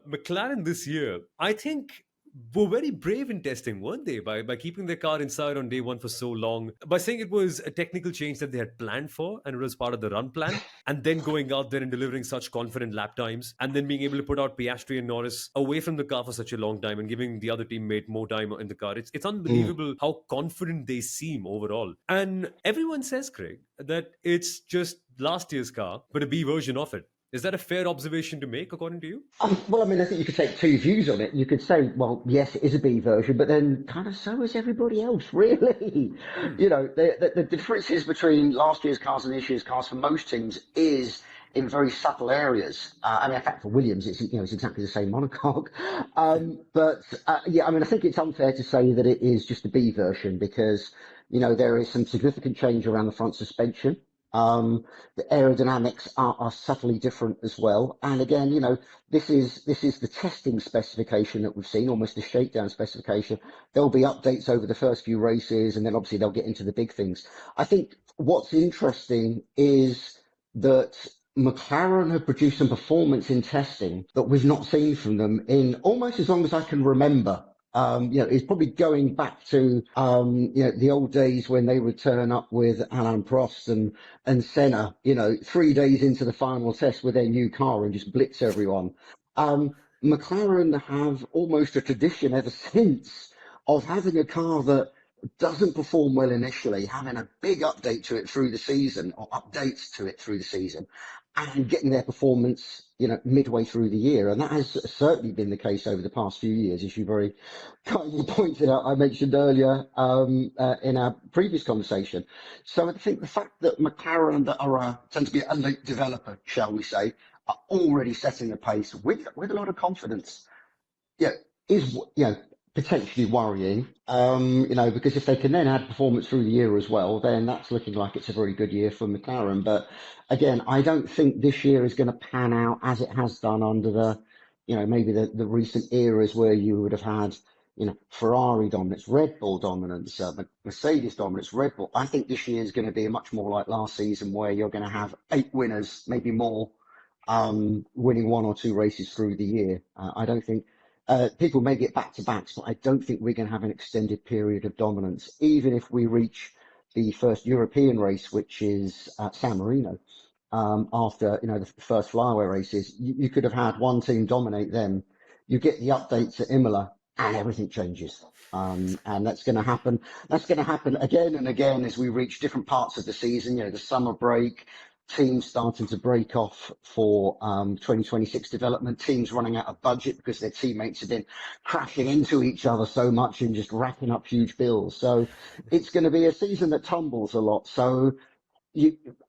McLaren this year, I think, were very brave in testing, weren't they? By keeping their car inside on day one for so long, by saying it was a technical change that they had planned for and it was part of the run plan, and then going out there and delivering such confident lap times, and then being able to put out Piastri and Norris away from the car for such a long time and giving the other teammate more time in the car. It's Mm. unbelievable how confident they seem overall. And everyone says, Craig, that it's just last year's car, but a B version of it. Is that a fair observation to make, according to you? Well, I mean, I think you could take two views on it. You could say, well, yes, it is a B version, but then kind of so is everybody else, really. Hmm. The differences between last year's cars and this year's cars for most teams is in very subtle areas. I mean, in fact, for Williams, it's exactly the same monocoque. Yeah, I mean, I think it's unfair to say that it is just a B version because, there is some significant change around the front suspension. The aerodynamics are subtly different as well. And again, this is the testing specification that we've seen, almost a shakedown specification. There'll be updates over the first few races, and then obviously they'll get into the big things. I think what's interesting is that McLaren have produced some performance in testing that we've not seen from them in almost as long as I can remember. It's probably going back to, the old days when they would turn up with Alain Prost and Senna, 3 days into the final test with their new car and just blitz everyone. McLaren have almost a tradition ever since of having a car that doesn't perform well initially, having a big update to it through the season or updates to it through the season and getting their performance, midway through the year. And that has certainly been the case over the past few years, as you very kindly pointed out, I mentioned earlier, in our previous conversation. So I think the fact that McLaren tend to be a late developer, shall we say, are already setting the pace with a lot of confidence, is, potentially worrying, because if they can then add performance through the year as well, then that's looking like it's a very good year for McLaren. But again, I don't think this year is going to pan out as it has done under maybe the recent eras where you would have had, Ferrari dominance, Red Bull dominance, Mercedes dominance, Red Bull. I think this year is going to be much more like last season where you're going to have 8 winners, maybe more, winning 1 or 2 races through the year. I don't think people may get back-to-backs, but I don't think we're going to have an extended period of dominance, even if we reach the first European race, which is at San Marino, after, the first flyaway races. You could have had one team dominate them. You get the updates at Imola, and everything changes. And that's going to happen. That's going to happen again and again as we reach different parts of the season, the summer break, teams starting to break off for 2026 development, teams running out of budget because their teammates have been crashing into each other so much and just racking up huge bills. So it's going to be a season that tumbles a lot. So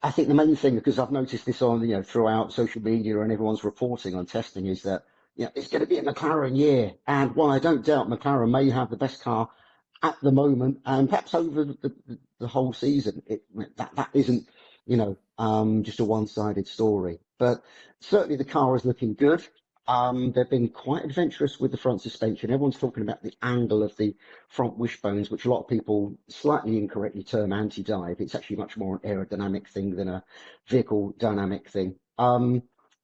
I think the main thing, because I've noticed this on, throughout social media and everyone's reporting on testing, is that, it's going to be a McLaren year. And while I don't doubt McLaren may have the best car at the moment, and perhaps over the whole season, that isn't, just a one-sided story. But certainly the car is looking good. They've been quite adventurous with the front suspension. Everyone's talking about the angle of the front wishbones, which a lot of people slightly incorrectly term anti-dive. It's actually much more an aerodynamic thing than a vehicle dynamic thing.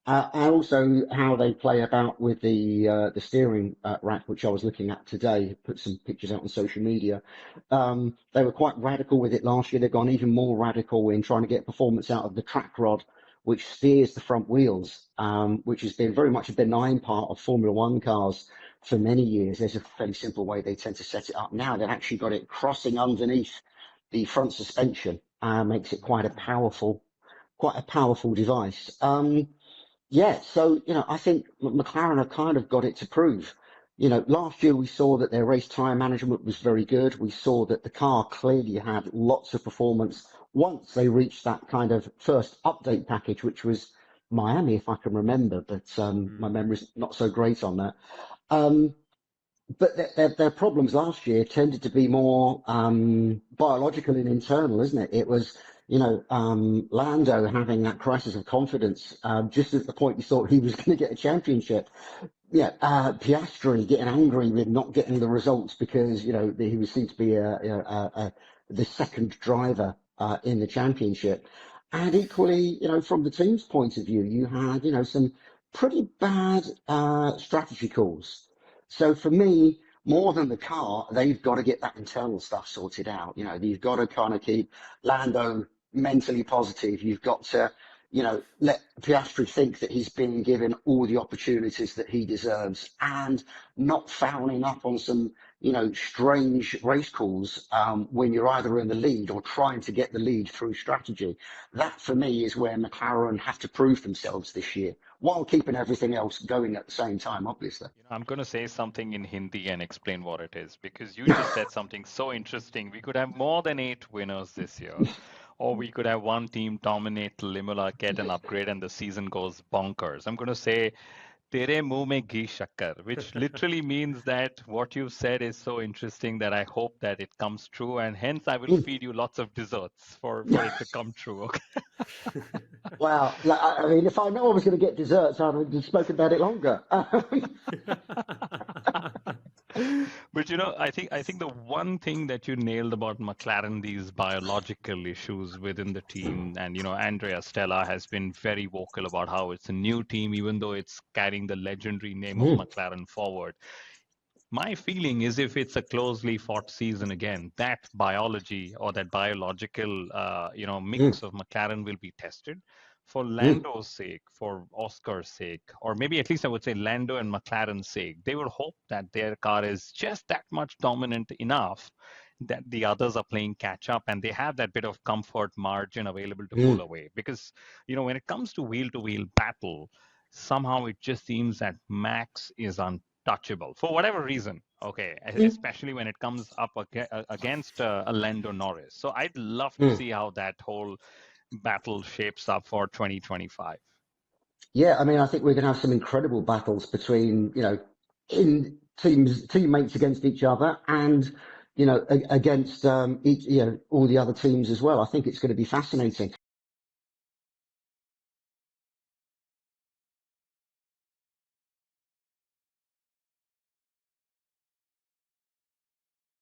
And also how they play about with the steering rack, which I was looking at today, put some pictures out on social media. They were quite radical with it last year. They've gone even more radical in trying to get performance out of the track rod, which steers the front wheels, which has been very much a benign part of Formula One cars for many years. There's a fairly simple way they tend to set it up now. They've actually got it crossing underneath the front suspension, makes it quite a powerful device. So, I think McLaren have kind of got it to prove. Last year we saw that their race tyre management was very good. We saw that the car clearly had lots of performance once they reached that kind of first update package, which was Miami, if I can remember, but my memory's not so great on that. But their problems last year tended to be more biological and internal, isn't it? It was, Lando having that crisis of confidence just at the point you thought he was going to get a championship. Piastri getting angry with not getting the results because, he was seen to be the second driver in the championship. And equally, from the team's point of view, you had, some pretty bad strategy calls. So for me, more than the car, they've got to get that internal stuff sorted out. You know, you've got to kind of keep Lando mentally positive. You've got to, you know, let Piastri think that he's been given all the opportunities that he deserves, and not fouling up on some, you know, strange race calls when you're either in the lead or trying to get the lead through strategy. That for me is where McLaren have to prove themselves this year, while keeping everything else going at the same time, obviously. I'm going to say something in Hindi and explain what it is, because you just said something so interesting. We could have more than 8 winners this year, or we could have one team dominate Imola, get an upgrade, and the season goes bonkers. I'm going to say Tere muh mein ghee shakkar, which literally means that what you've said is so interesting that I hope that it comes true, and hence I will feed you lots of desserts for it to come true. Okay. Well, like, I mean, if I know I was going to get desserts, I'd have spoken about it longer. But I think the one thing that you nailed about McLaren, these biological issues within the team, and Andrea Stella has been very vocal about how it's a new team, even though it's carrying the legendary name of McLaren forward. My feeling is, if it's a closely fought season again, that biology or that biological mix of McLaren will be tested. For Lando's sake, for Oscar's sake, or maybe at least I would say Lando and McLaren's sake, they would hope that their car is just that much dominant enough that the others are playing catch up, and they have that bit of comfort margin available to pull away. Because, when it comes to wheel battle, somehow it just seems that Max is untouchable for whatever reason. Okay, especially when it comes up against a Lando Norris. So I'd love to see how that whole battle shapes up for 2025. Yeah, I mean, I think we're going to have some incredible battles between, in teammates against each other, and, against all the other teams as well. I think it's going to be fascinating.